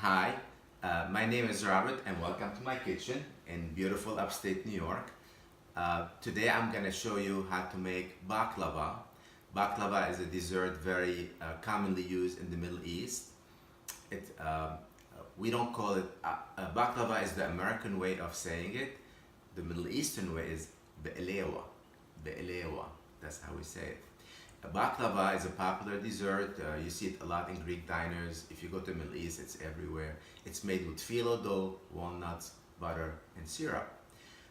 Hi, my name is Robert and welcome to my kitchen in beautiful upstate New York. Today I'm going to show you how to make baklava. Baklava is a dessert very commonly used in the Middle East. We don't call it, baklava is the American way of saying it. The Middle Eastern way is be'elewa. Be'elewa, that's how we say it. Baklava is a popular dessert. You see it a lot in Greek diners. If you go to the Middle East, it's everywhere. It's made with phyllo dough, walnuts, butter, and syrup.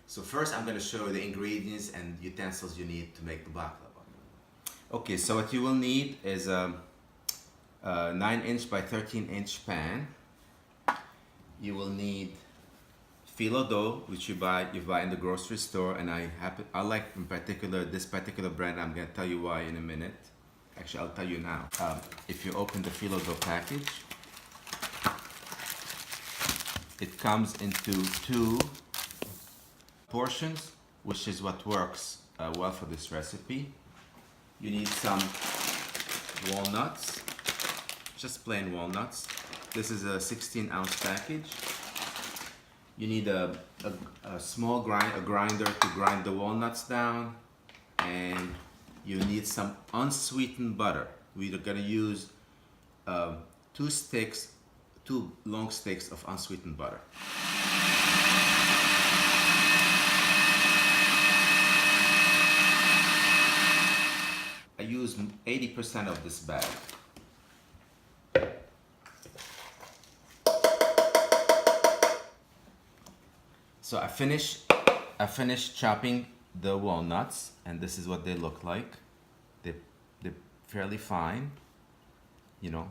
So first I'm going to show you the ingredients and utensils you need to make the baklava. Okay, so what you will need is a 9-inch by 13-inch pan. You will need phyllo dough, which you buy in the grocery store, and I like in particular this particular brand. I'm going to tell you why in a minute. Actually, I'll tell you now. If you open the phyllo dough package, it comes into 2 portions, which is what works well for this recipe. You need some walnuts, just plain walnuts. This is a 16-ounce package. You need a small grinder to grind the walnuts down, and you need some unsweetened butter. We're gonna use 2 long sticks of unsweetened butter. I use 80% of this bag. So I finished chopping the walnuts, and this is what they look like. They're fairly fine, you know.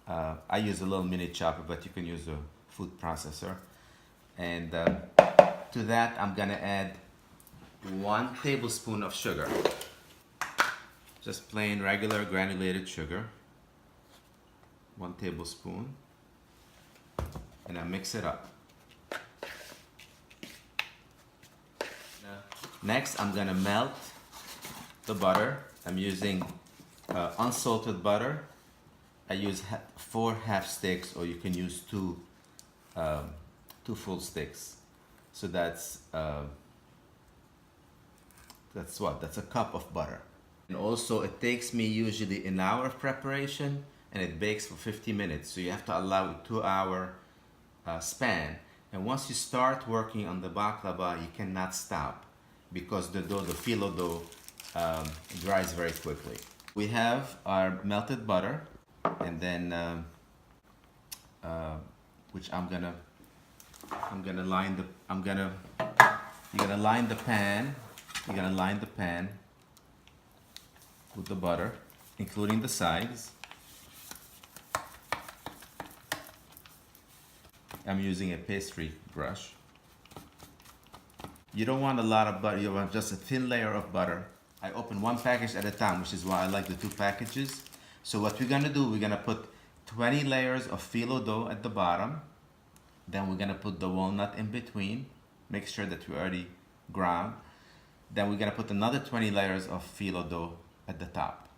I use a little mini chopper, but you can use a food processor. And to that, I'm gonna add 1 tablespoon of sugar. Just plain regular granulated sugar. 1 tablespoon. And I mix it up. Next, I'm gonna melt the butter. I'm using unsalted butter. I use 4 half sticks, or you can use 2 full sticks. So that's what? That's a cup of butter. And also, it takes me usually an hour of preparation, and it bakes for 50 minutes. So you have to allow a 2-hour span. And once you start working on the baklava, you cannot stop, because the phyllo dough dries very quickly. We have our melted butter, and then which you're gonna line the pan with the butter, including the sides. I'm using a pastry brush. You don't want a lot of butter, you want just a thin layer of butter. I open 1 package at a time, which is why I like the 2 packages. So what we're gonna do, we're gonna put 20 layers of phyllo dough at the bottom. Then we're gonna put the walnut in between. Make sure that we already ground. Then we're gonna put another 20 layers of phyllo dough at the top.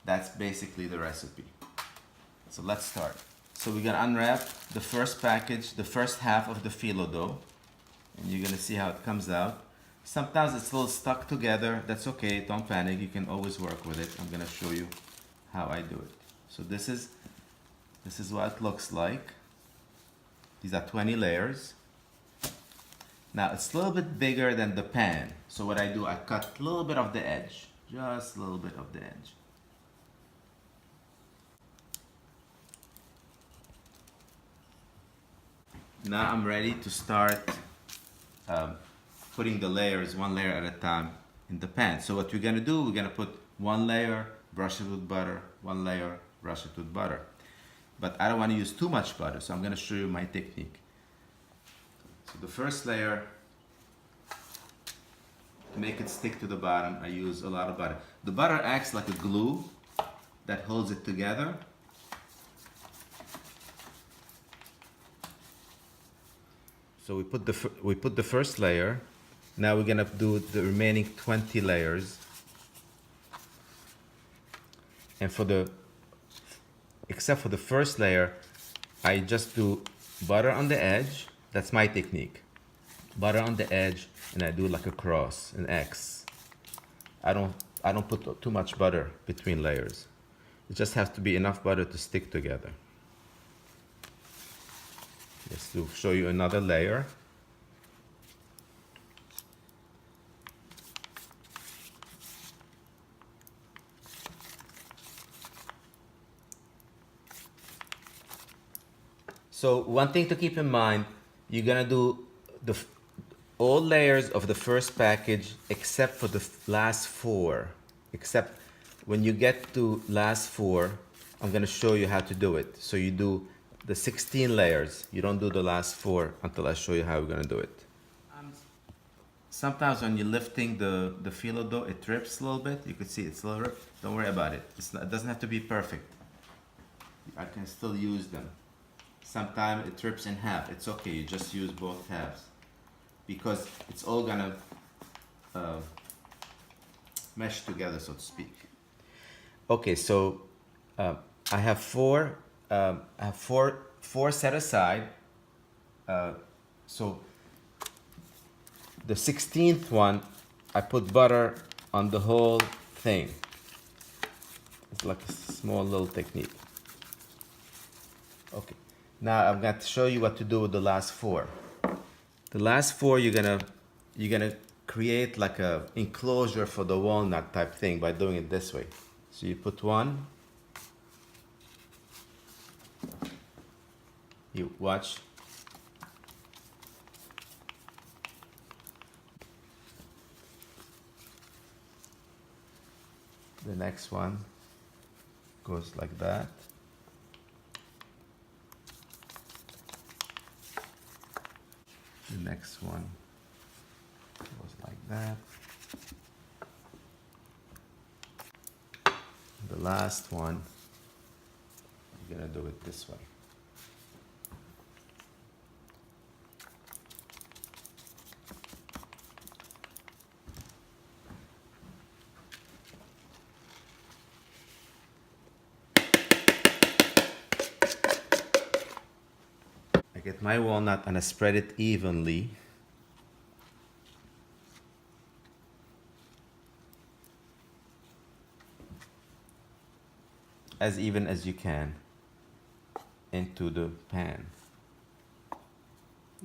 That's basically the recipe. So let's start. So we're gonna unwrap the first package, the first half of the phyllo dough. And you're gonna see how it comes out. Sometimes it's a little stuck together. That's okay, don't panic, you can always work with it. I'm gonna show you how I do it. So this is what it looks like. These are 20 layers. Now it's a little bit bigger than the pan. So what I do, I cut a little bit of the edge. Just a little bit of the edge. Now I'm ready to start putting the layers 1 layer at a time in the pan. So what we're gonna do, we're gonna put 1 layer, brush it with butter, 1 layer, brush it with butter. But I don't want to use too much butter, so I'm gonna show you my technique. So the first layer, to make it stick to the bottom, I use a lot of butter. The butter acts like a glue that holds it together. So we put the first layer. Now we're gonna do the remaining 20 layers. And except for the first layer, I just do butter on the edge. That's my technique. Butter on the edge, and I do like a cross, an X. I don't put too much butter between layers. It just has to be enough butter to stick together. Just to show you another layer. So one thing to keep in mind, you're gonna do all layers of the first package except for the last four. Except when you get to last four, I'm gonna show you how to do it. So you do the 16 layers. You don't do the last four until I show you how we're gonna do it. Sometimes when you're lifting the phyllo dough, it drips a little bit. You can see it's a little rip. Don't worry about it. It doesn't have to be perfect. I can still use them. Sometimes it rips in half. It's okay. You just use both halves because it's all gonna mesh together, so to speak. Okay, so I have four set aside. So the 16th one, I put butter on the whole thing. It's like a small little technique. Okay, now I'm going to show you what to do with the last four. The last four, you're gonna create like a enclosure for the walnut type thing by doing it this way. So you put one. You watch. The next one goes like that. The next one goes like that. The last one, you're gonna do it this way. I get my walnut and I spread it evenly. As even as you can into the pan.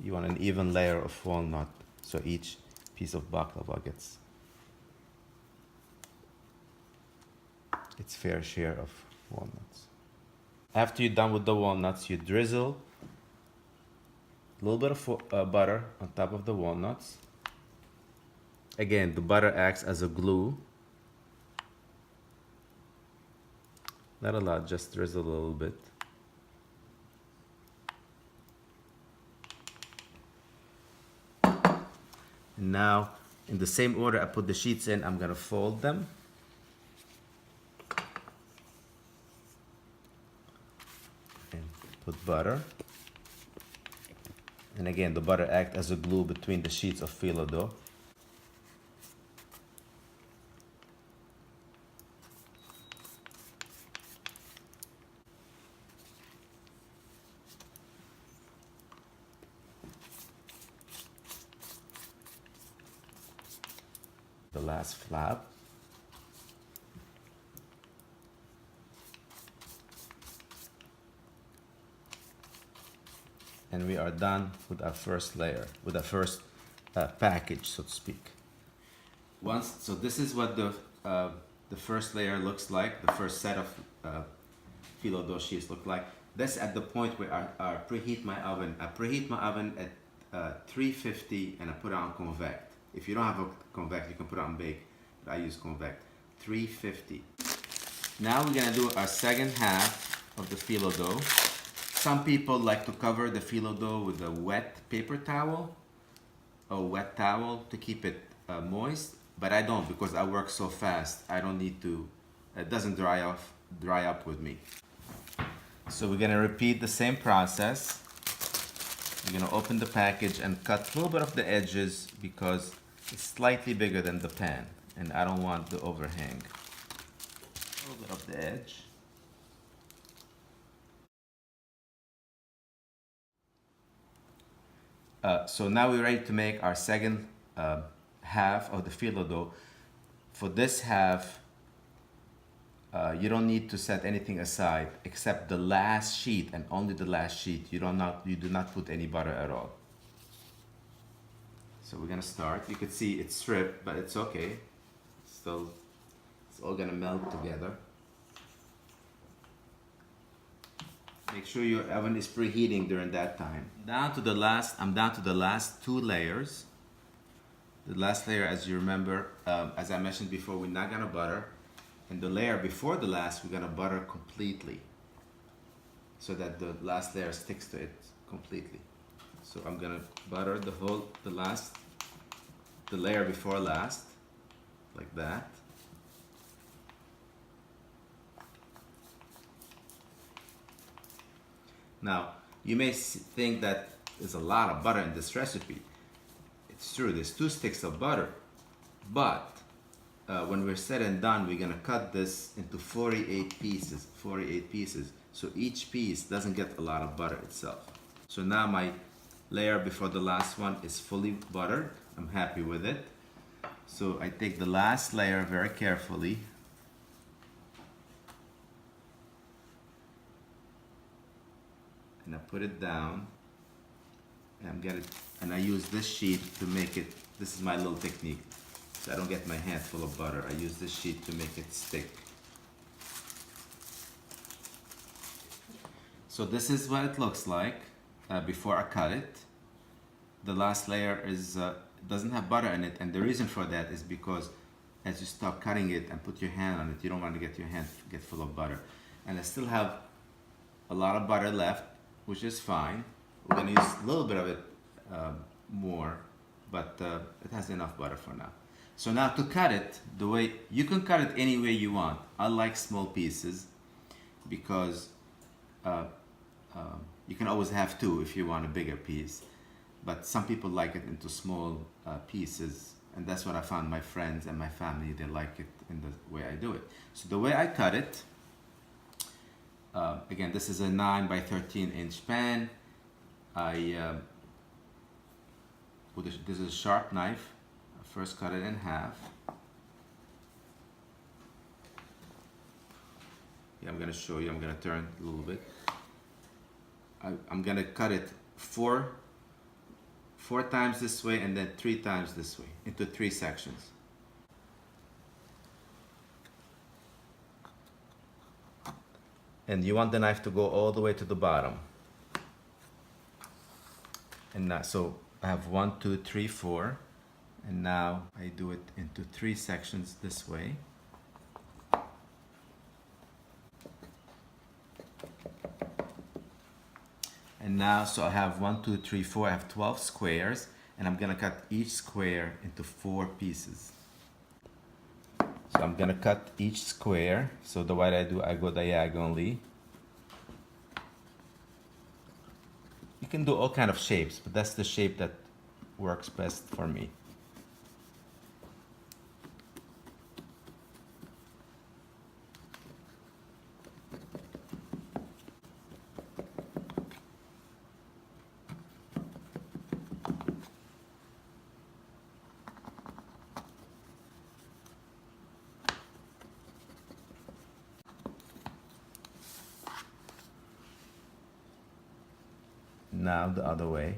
You want an even layer of walnut so each piece of baklava gets its fair share of walnuts. After you're done with the walnuts, you drizzle a little bit of butter on top of the walnuts. Again, the butter acts as a glue. Not a lot, just drizzle a little bit. And now, in the same order I put the sheets in, I'm gonna fold them. And put butter. And again, the butter acts as a glue between the sheets of phyllo dough. The last flap. And we are done with our first layer, with our first package, so to speak. So this is what the first layer looks like. The first set of phyllo dough sheets look like. That's at the point where I preheat my oven. I preheat my oven at 350 and I put it on convect. If you don't have a convect, you can put it on bake, but I use convect. 350. Now we're gonna do our second half of the phyllo dough. Some people like to cover the phyllo dough with a wet paper towel or wet towel to keep it moist, but I don't because I work so fast. I don't need to, it doesn't dry up with me. So we're gonna repeat the same process. We're gonna open the package and cut a little bit of the edges because it's slightly bigger than the pan and I don't want the overhang. A little bit of the edge. So now we're ready to make our second half of the phyllo dough. For this half, you don't need to set anything aside except the last sheet, and only the last sheet. You do not put any butter at all. So we're gonna start. You can see it's stripped, but it's okay. Still, it's all gonna melt together. Make sure your oven is preheating during that time. I'm down to the last 2 layers. The last layer, as you remember, as I mentioned before, we're not gonna butter. And the layer before the last, we're gonna butter completely, so that the last layer sticks to it completely. So I'm gonna butter the layer before last, like that. Now, you may think that there's a lot of butter in this recipe. It's true, there's 2 sticks of butter, but when we're said and done, we're gonna cut this into 48 pieces. So each piece doesn't get a lot of butter itself. So now my layer before the last one is fully buttered. I'm happy with it. So I take the last layer very carefully. And I put it down. And I use this sheet to make it, this is my little technique. So I don't get my hand full of butter. I use this sheet to make it stick. So this is what it looks like before I cut it. The last layer doesn't have butter in it, and the reason for that is because as you start cutting it and put your hand on it, you don't want to get your hand get full of butter. And I still have a lot of butter left, which is fine. We're going to use a little bit of it more, but it has enough butter for now. So now to cut it, you can cut it any way you want. I like small pieces because you can always have 2 if you want a bigger piece. But some people like it into small pieces, and that's what I found my friends and my family, they like it in the way I do it. So the way I cut it, again, this is a 9 by 13 inch pan. This is a sharp knife. I first cut it in half. Yeah, I'm gonna show you. I'm gonna turn a little bit. I'm gonna cut it four times this way and then 3 times this way into 3 sections. And you want the knife to go all the way to the bottom. And now, so I have 1, 2, 3, 4, and now I do it into 3 sections this way. And now, so I have 1, 2, 3, 4, I have 12 squares, and I'm gonna cut each square into 4 pieces. So I'm gonna cut each square. So the way I do, I go diagonally. You can do all kind of shapes, but that's the shape that works best for me. Now the other way.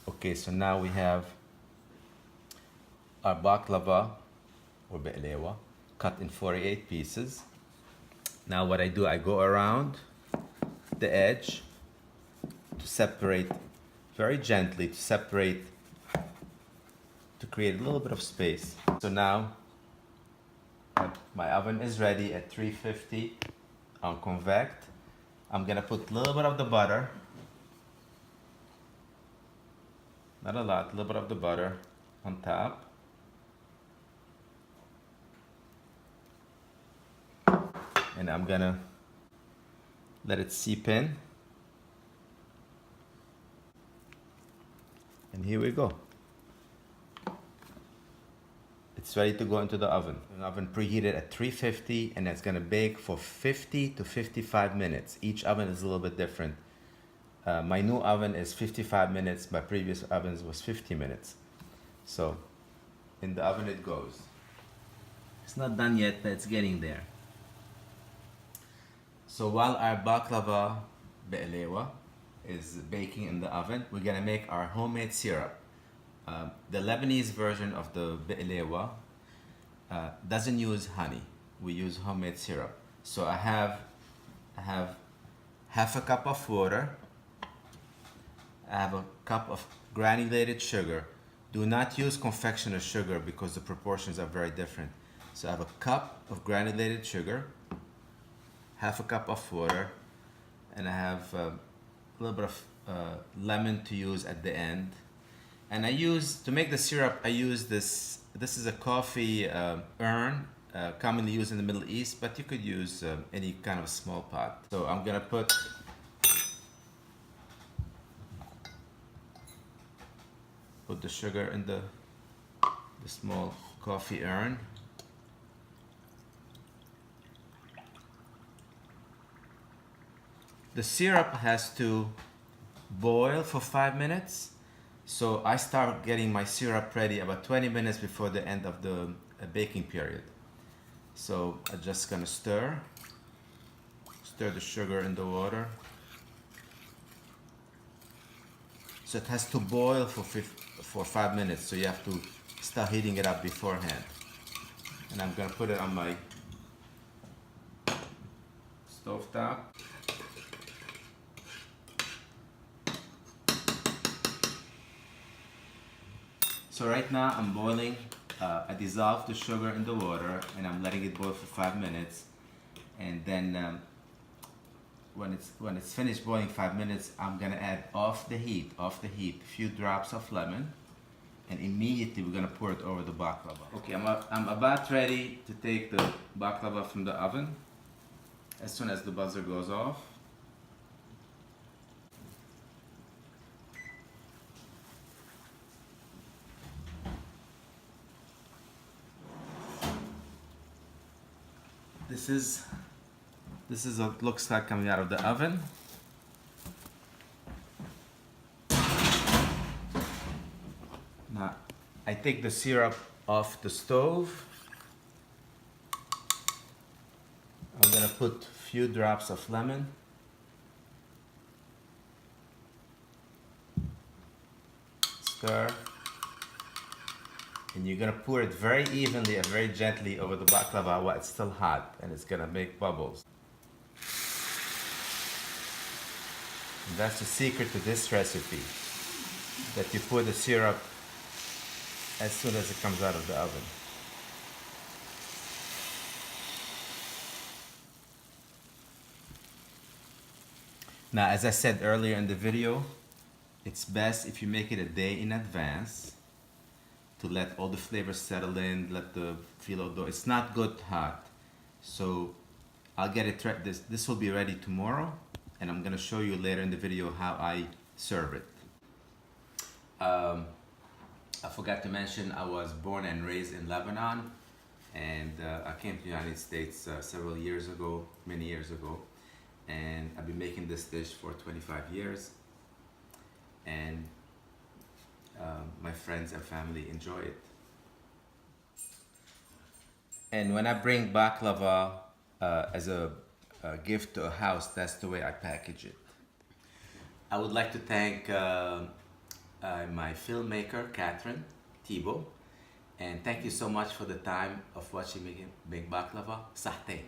Okay, so now we have our baklava or be'lewa cut in 48 pieces. Now what I do, I go around the edge to separate very gently, to create a little bit of space. So now my oven is ready at 350 on convect. I'm gonna put a little bit of the butter, not a lot, a little bit of the butter on top. and I'm gonna let it seep in. And here we go. It's ready to go into the oven. An oven preheated at 350, and it's gonna bake for 50 to 55 minutes. Each oven is a little bit different. My new oven is 55 minutes. My previous ovens was 50 minutes. So in the oven it goes. It's not done yet, but it's getting there. So while our baklava be'elewa is baking in the oven, we're gonna make our homemade syrup. The Lebanese version of the be'elewa doesn't use honey. We use homemade syrup. So I have half a cup of water. I have a cup of granulated sugar. Do not use confectioner sugar because the proportions are very different. So I have a cup of granulated sugar, half a cup of water, and I have a little bit of lemon to use at the end. And to make the syrup, I use this is a coffee urn, commonly used in the Middle East, but you could use any kind of small pot. So I'm gonna put the sugar in the small coffee urn. The syrup has to boil for 5 minutes. So I start getting my syrup ready about 20 minutes before the end of the baking period. So I'm just gonna stir the sugar in the water. So it has to boil for 5 minutes. So you have to start heating it up beforehand. And I'm gonna put it on my stove top. So right now I'm boiling, I dissolve the sugar in the water and I'm letting it boil for 5 minutes. And then when it's finished boiling 5 minutes, I'm gonna add off the heat, a few drops of lemon, and immediately we're gonna pour it over the baklava. Okay, I'm about ready to take the baklava from the oven as soon as the buzzer goes off. This is what it looks like coming out of the oven. Now I take the syrup off the stove. I'm gonna put a few drops of lemon. Stir. And you're gonna pour it very evenly and very gently over the baklava while it's still hot, and it's gonna make bubbles. And that's the secret to this recipe, that you pour the syrup as soon as it comes out of the oven. Now, as I said earlier in the video, it's best if you make it a day in advance to let all the flavors settle in, let the Fillo dough. It's not good hot. So I'll get it ready. This will be ready tomorrow, and I'm gonna show you later in the video how I serve it. I forgot to mention I was born and raised in Lebanon, and I came to the United States several years ago, many years ago, and I've been making this dish for 25 years, and my friends and family enjoy it. And when I bring baklava as a gift to a house, that's the way I package it. I would like to thank my filmmaker, Catherine Thibault, and thank you so much for the time of watching me make baklava. Sahtain.